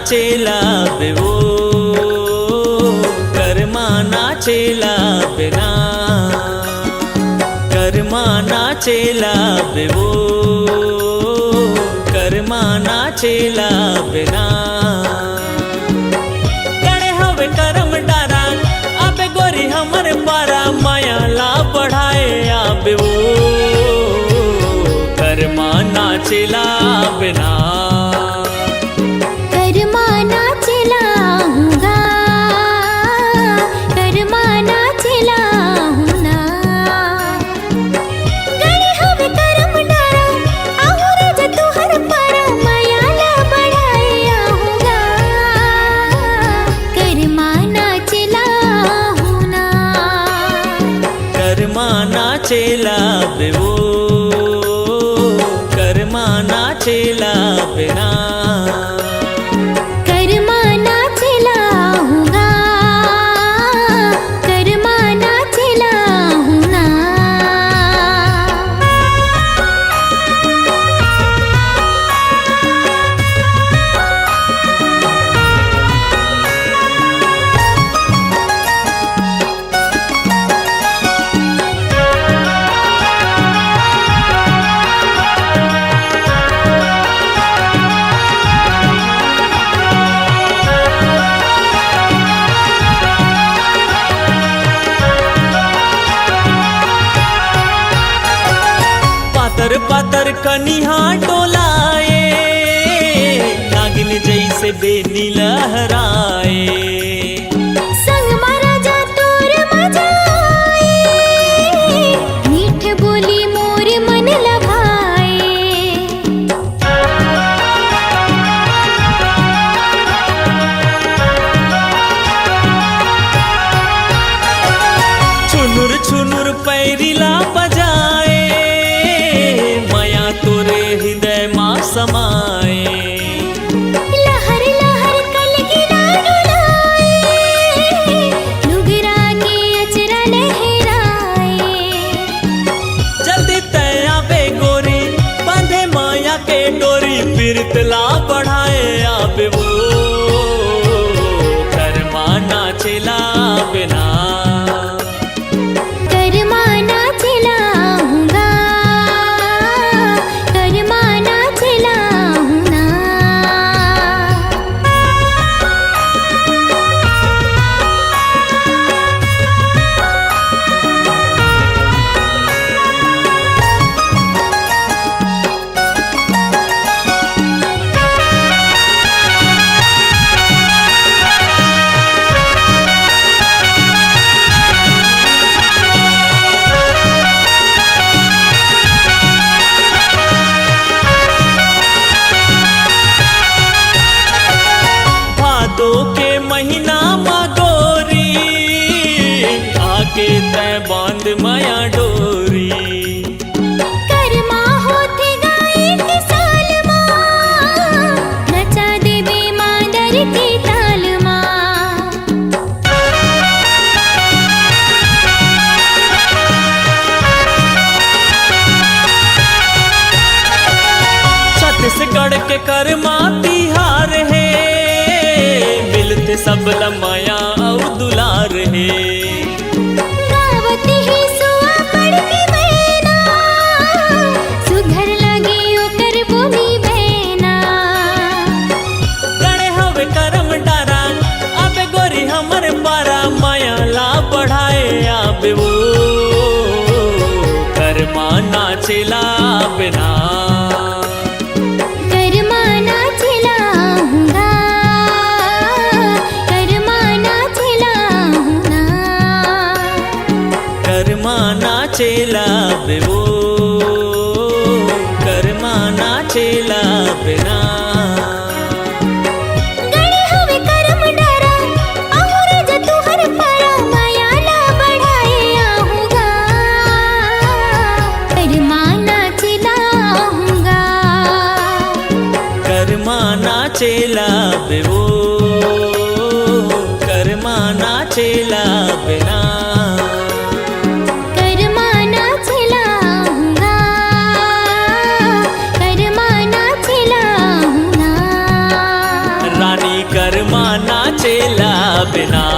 नाचेला बेवो कर्मा नाचेला बिना कर्मा नाचेला बेवो कर्मा नाचेला बिना गणे हवे करम डारा आबे गोरी हमर पारा माया ला बढ़ाए आबे वो कर्मा नाचेला बिना कर्मा नाचेला हूँगा कर्मा नाचेला हूँ ना गणे हवे करम डारा आहू राजा तुहर पारा माया ला बढ़ाए आहूँगा कर्मा नाचेला हूँ ना कर्मा नाचेला बेवो कर्मा नाचेला बिना कर्मा नाचेला हूँगा कर्मा नाचेला हूँ ना पातर पातर कनिहा डोलाए नागिन जैसे बेनी लहराए संग महाराजा तोर मजाए मीठ बोली मोर मन लभाए छुनुर छुनुर पैरिला बजाए माया तोरे हृदय माँ समाए लहर लहर कलगिला डुलाए लुगरा के अचरा लहराए जल्दी तया बे गोरी बांधे माया के डोरी बिरतला बढ़ाए आबे वो कर्मा नाचेला बिना कर्मा नाचेला हूँगा कर्मा नाचेला हूँ ना भादो के महीना माँ गोरी आके तय बांध माया डोरी कर्मा होते गाए के साल माँ नचा देवे मादर के ताल माँ छत्तीसगढ़ के कर्मा तिहार है मिलते सब लमाया और दुलार है गावत ही सुआ पड़ के बहना सुघर लगे ओकर बोली बहना गणे हवे करम डारा आबे गोरी हमर पारा माया ला बढ़ाए आबे वो कर्मा नाचेला बिना कर्मा नाचेला हूँगा कर्मा नाचेला हूँ ना कर्मा नाचेला बेवो कर्मा नाचेला बिना गणे हवे करम डारा आहू राजा तुहर पारा माया ला बढ़ाए आहूँगा कर्मा नाचेला हूँगा कर्मा नाचेला बेवो कर्मा नाचेला बिना कर्मा नाचेला हूँगा कर्मा नाचेला हूँ ना रानी बिना